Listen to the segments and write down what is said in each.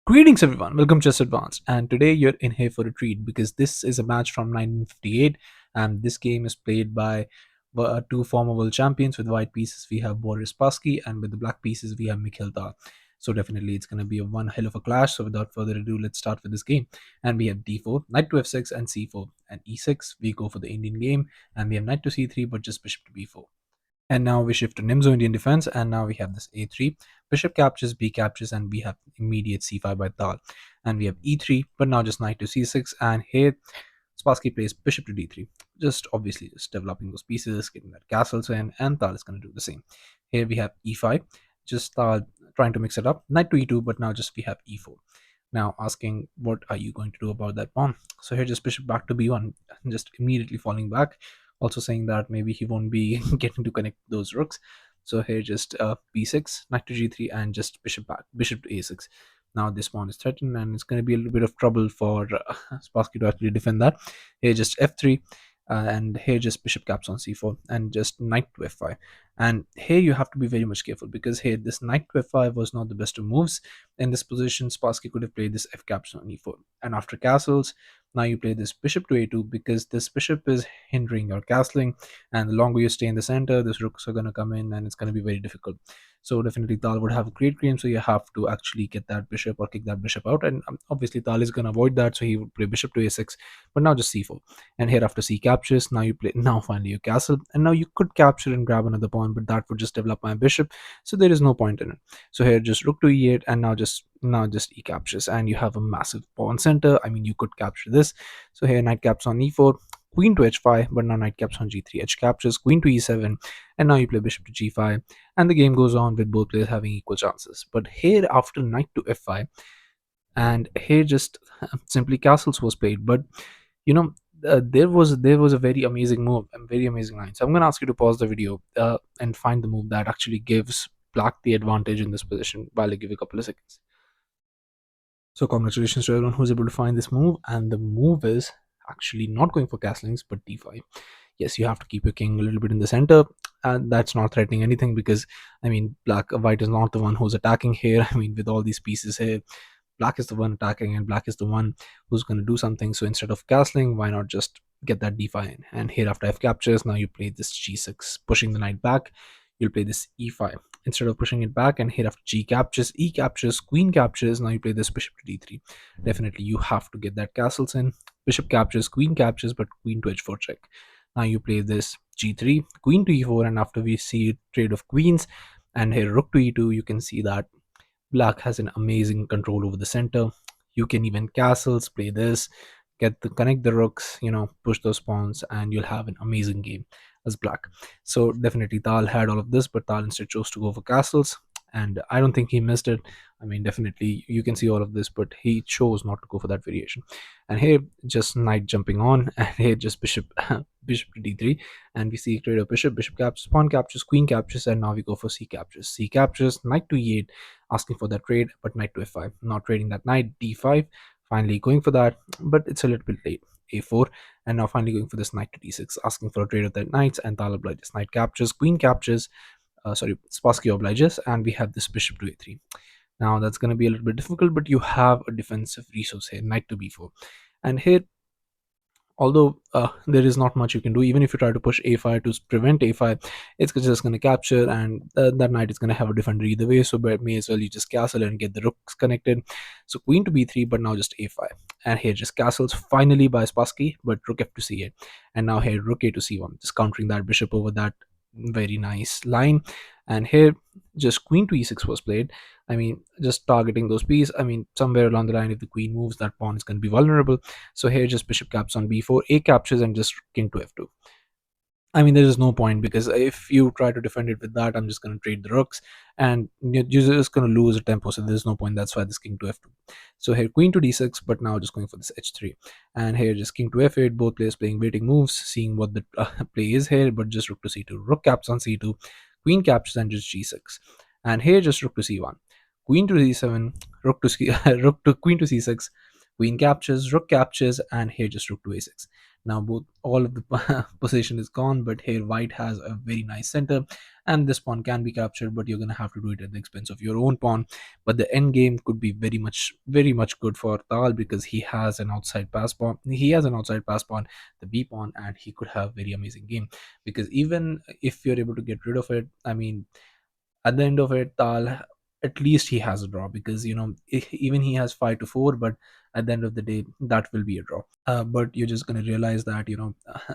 Greetings everyone, welcome to Chess Advanced, and today you're in here for a treat because this is a match from 1958 and this game is played by two former world champions. With white pieces we have Boris Spassky and with the black pieces we have Mikhail Tal. So definitely it's going to be a one hell of a clash. So without further ado, let's start with this game. And we have d4, knight to f6 and c4, and e6 we go for the Indian game, and we have knight to c3 but just bishop to b4. And now we shift to Nimzo Indian defense, and now we have this a3, bishop captures, b captures, and we have immediate c5 by Tal. And we have e3, but now just knight to c6, and here Spassky plays bishop to d3. Just obviously just developing those pieces, getting that castles in, and Tal is going to do the same. Here we have e5, just trying to mix it up, knight to e2, but now just we have e4. Now asking what are you going to do about that pawn. So here just bishop back to b1, just immediately falling back, also saying that maybe he won't be getting to connect those rooks. So here just b6, knight to g3, and just bishop back, bishop to a6. Now this pawn is threatened and it's going to be a little bit of trouble for Spassky to actually defend that. Here just f3, and here just bishop caps on c4 and just knight to f5. And here you have to be very much careful because here this knight to f5 was not the best of moves. In this position Spassky could have played this f caps on e4, and after castles now you play this bishop to a2 because this bishop is hindering your castling, and the longer you stay in the center these rooks are going to come in and it's going to be very difficult. So definitely Tal would have a great game, so you have to actually get that bishop or kick that bishop out, and obviously Tal is going to avoid that, so he would play bishop to a6, but now just c4. And here after c captures, now you play, now finally you castle, and now you could capture and grab another pawn, but that would just develop my bishop, so there is no point in it. So here just rook to e8, and now just e captures, and you have a massive pawn center. I mean, you could capture this. So here knight caps on e4, queen to h5, but now knight caps on g3, h captures, queen to e7, and now you play bishop to g5, and the game goes on with both players having equal chances. But here after knight to f5, and here just simply castles was played, but you know, there was a very amazing move and very amazing line. So I'm going to ask you to pause the video and find the move that actually gives black the advantage in this position while I give you a couple of seconds. So congratulations to everyone who's able to find this move, and the move is actually not going for castlings but d5. Yes, you have to keep your king a little bit in the center, and that's not threatening anything because I mean white is not the one who's attacking here. I mean, with all these pieces here, black is the one attacking and black is the one who's going to do something. So instead of castling, why not just get that d5 in? And here after f captures, now you play this g6, pushing the knight back. You'll play this e5 instead of pushing it back, and here after g captures, e captures, queen captures, now you play this bishop to d3. Definitely you have to get that castles in. Bishop captures, queen captures, but queen to h4 check. Now you play this g3, queen to e4, and after we see trade of queens and here rook to e2, you can see that black has an amazing control over the center. You can even castles, play this, connect the rooks, push those pawns, and you'll have an amazing game as black. So definitely Tal had all of this, but Tal instead chose to go for castles, and I don't think he missed it. I mean, definitely you can see all of this, but he chose not to go for that variation. And here just knight jumping on, and here just bishop bishop to d3, and we see trade of bishop, bishop captures, pawn captures, queen captures, and now we go for c captures. C captures, knight to e8, asking for that trade, but knight to f5, not trading that knight, d5, finally going for that, but it's a little bit late. A4, and now finally going for this knight to d6, asking for a trade of that knights, and Tal obliges. Knight captures, queen captures, Spassky obliges, and we have this bishop to a3. Now that's going to be a little bit difficult, but you have a defensive resource here, knight to b4. And here, although there is not much you can do, even if you try to push a5 to prevent a5, it's just going to capture, and that knight is going to have a defender either way, so may as well you just castle and get the rooks connected. So queen to b3, but now just a5, and here just castles finally by Spassky, but rook f to c8, and now here rook a to c1, just countering that bishop over that very nice line. And here just queen to e6 was played. I mean, just targeting those pieces. I mean, somewhere along the line if the queen moves, that pawn is going to be vulnerable. So here just bishop caps on b4, a captures, and just king to f2. I mean, there is no point because if you try to defend it with that, I'm just going to trade the rooks and you're just going to lose a tempo. So there's no point. That's why this king to f2. So here queen to d6, but now just going for this h3. And here just king to f8, both players playing waiting moves, seeing what the play is here, but just rook to c2, rook caps on c2, queen captures, and just g6. And here just rook to c1, queen to d7, rook to queen to c6, queen captures, rook captures, and here just rook to a6. Now both all of the position is gone, but here white has a very nice center, and this pawn can be captured, but you're gonna have to do it at the expense of your own pawn. But the end game could be very much good for Tal, because he has an outside pass pawn. He has an outside pass pawn, the B pawn, and he could have very amazing game, because even if you're able to get rid of it, I mean, at the end of it, Tal, at least he has a draw, because even he has 5 to 4, but at the end of the day, that will be a draw. But you're just going to realize that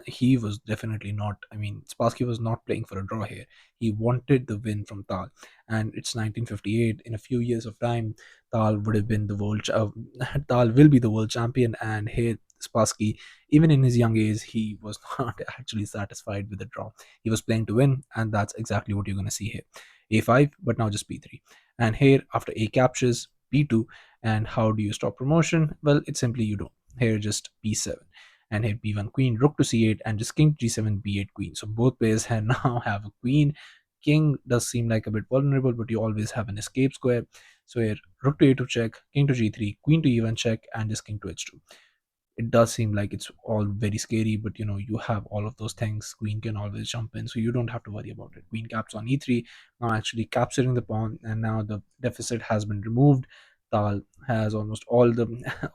he was definitely not. I mean, Spassky was not playing for a draw here. He wanted the win from Tal, and it's 1958. In a few years of time, Tal would have been the Tal will be the world champion, and here Spassky, even in his young age, he was not actually satisfied with the draw. He was playing to win, and that's exactly what you're going to see here. A5, but now just b3. And here, after a captures, b2. And how do you stop promotion? Well, it's simply you don't. Here, just b7. And here, b1 queen, rook to c8, and just king g7, b8 queen. So both players now have a queen. King does seem like a bit vulnerable, but you always have an escape square. So here, rook to a2 check, king to g3, queen to e1 check, and just king to h2. It does seem like it's all very scary, but you have all of those things. Queen can always jump in, so you don't have to worry about it. Queen caps on e3, now actually capturing the pawn, and now the deficit has been removed. Tal has almost all the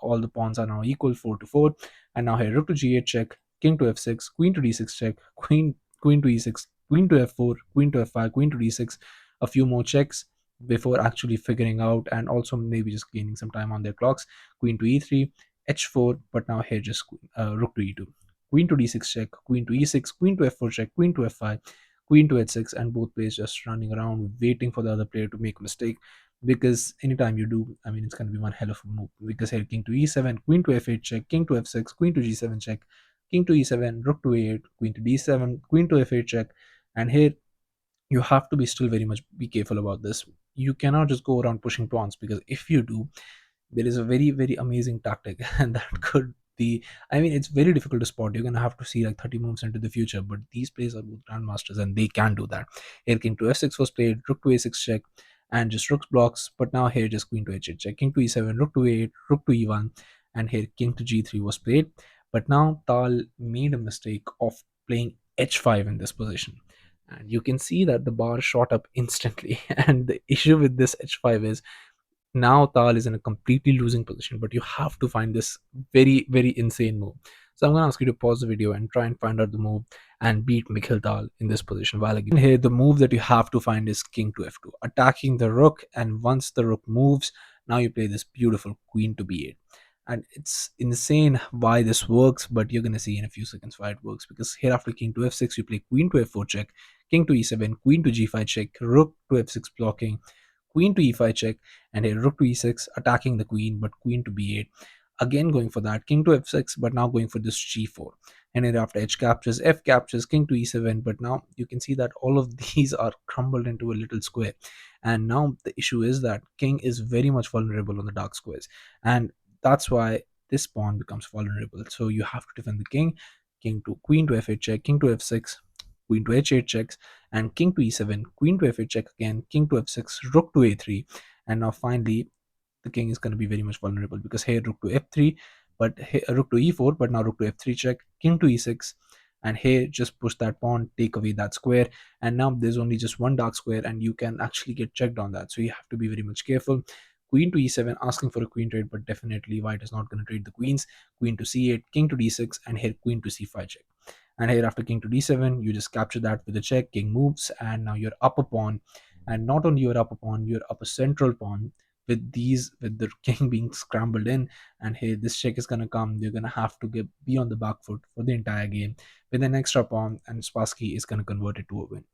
all the pawns are now equal, 4 to 4. And now here, rook to g8 check, king to f6, queen to d6 check, queen to e6, queen to f4, queen to f5, queen to d6. A few more checks before actually figuring out, and also maybe just gaining some time on their clocks. Queen to e3, h4, but now here just rook to e2, queen to d6 check, queen to e6, queen to f4 check, queen to f5, queen to h6, and both players just running around waiting for the other player to make a mistake. Because anytime you do, I mean, it's going to be one hell of a move. Because here, king to e7, queen to f8 check, king to f6, queen to g7 check, king to e7, rook to a8, queen to d7, queen to f8 check. And here you have to be still very much be careful about this. You cannot just go around pushing pawns, because if you do, there is a very amazing tactic and that could be, I mean, it's very difficult to spot. You're gonna have to see like 30 moves into the future, but these players are both grandmasters and they can do that. Here, king to f6 was played, rook to a6 check, and just rooks blocks. But now here, just queen to h8 check, king to e7, rook to a8, rook to e1. And here, king to g3 was played. But now Tal made a mistake of playing h5 in this position, and you can see that the bar shot up instantly. And the issue with this h5 is, now Tal is in a completely losing position, but you have to find this very insane move. So I'm going to ask you to pause the video and try and find out the move and beat Mikhail Tal in this position. While again here, the move that you have to find is king to f2, attacking the rook. And once the rook moves, now you play this beautiful queen to b8. And it's insane why this works, but you're going to see in a few seconds why it works. Because here, after king to f6, you play queen to f4 check, king to e7, queen to g5 check, rook to f6 blocking, queen to e5 check, and here rook to e6, attacking the queen, but queen to b8. Again going for that, king to f6, but now going for this g4. And here, after h captures, f captures, king to e7, but now you can see that all of these are crumbled into a little square. And now the issue is that king is very much vulnerable on the dark squares, and that's why this pawn becomes vulnerable. So you have to defend the king. King to queen to f8 check, king to f6, queen to h8 checks, and king to e7, queen to f8 check again, king to f6, rook to a3. And now finally, the king is going to be very much vulnerable, because here rook to f3, but here, rook to e4, but now rook to f3 check, king to e6. And here, just push that pawn, take away that square, and now there's only just one dark square, and you can actually get checked on that. So you have to be very much careful. Queen to e7, asking for a queen trade, but definitely white is not going to trade the queens. Queen to c8, king to d6, and here queen to c5 check. And here, after king to d7, you just capture that with a check, king moves, and now you're up a pawn. And not only you're up a pawn, you're up a central pawn, with the king being scrambled in. And here, this check is going to come. You're going to have to be on the back foot for the entire game with an extra pawn, and Spassky is going to convert it to a win.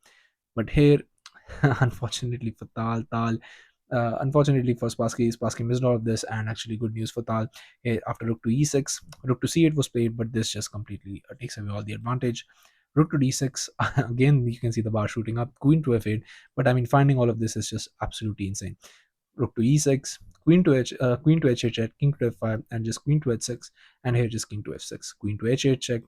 But here, unfortunately for unfortunately for Spassky missed all of this. And actually, good news for Tal. Here, after rook to e6, rook to c8 was played, but this just completely takes away all the advantage. Rook to d6, again, you can see the bar shooting up, queen to f8. But I mean, finding all of this is just absolutely insane. Rook to e6, queen to h8 check, king to f5, and just queen to h6. And here, just king to f6, queen to h8 check,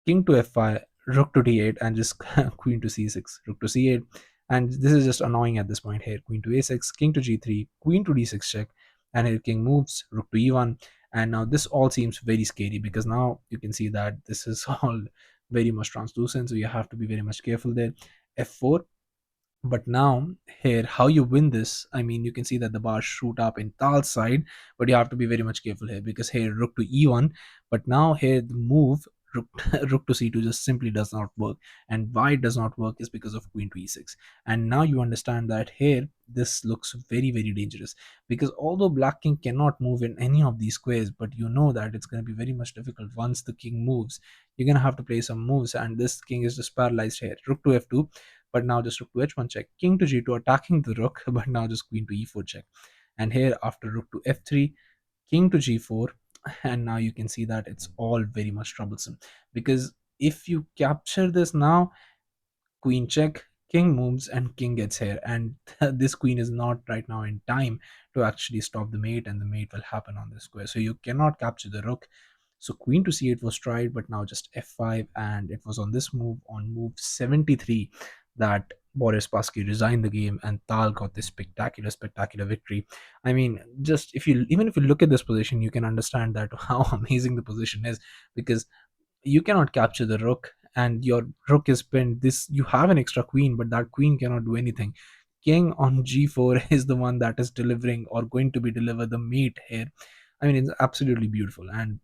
king to f5, rook to d8, and just queen to c6, rook to c8. And this is just annoying at this point. Here, queen to a6, king to g3, queen to d6 check, and here king moves, rook to e1. And now this all seems very scary, because now you can see that this is all very much translucent, so you have to be very much careful there. F4. But now here, how you win this, I mean, you can see that the bars shoot up in Tal's side, but you have to be very much careful here, because here rook to e1. But now here the move rook, rook to c2 just simply does not work. And why it does not work is because of queen to e6. And now you understand that here this looks very, very dangerous, because although black king cannot move in any of these squares, but you know that it's going to be very much difficult once the king moves. You're going to have to play some moves, and this king is just paralyzed here. Rook to f2, but now just rook to h1 check, king to g2 attacking the rook, but now just queen to e4 check. And here after rook to f3, king to g4, and now you can see that it's all very much troublesome, because if you capture this now, queen check, king moves, and king gets here, and this queen is not right now in time to actually stop the mate, and the mate will happen on this square, so you cannot capture the rook. So queen to c8 was tried, but now just f5, and it was on this move, on move 73, that Boris Spassky resigned the game, and Tal got this spectacular, spectacular victory. I mean, just if you, even if you look at this position, you can understand that how amazing the position is, because you cannot capture the rook, and your rook is pinned. This, you have an extra queen, but that queen cannot do anything. King on g4 is the one that is delivering, or going to be deliver the mate here. I mean, it's absolutely beautiful, and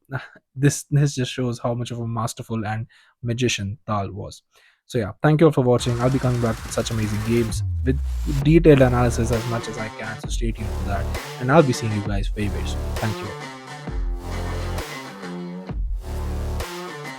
this just shows how much of a masterful and magician Tal was. So yeah, thank you all for watching. I'll be coming back with such amazing games with detailed analysis as much as I can, so stay tuned for that, and I'll be seeing you guys very, very soon. Thank you all.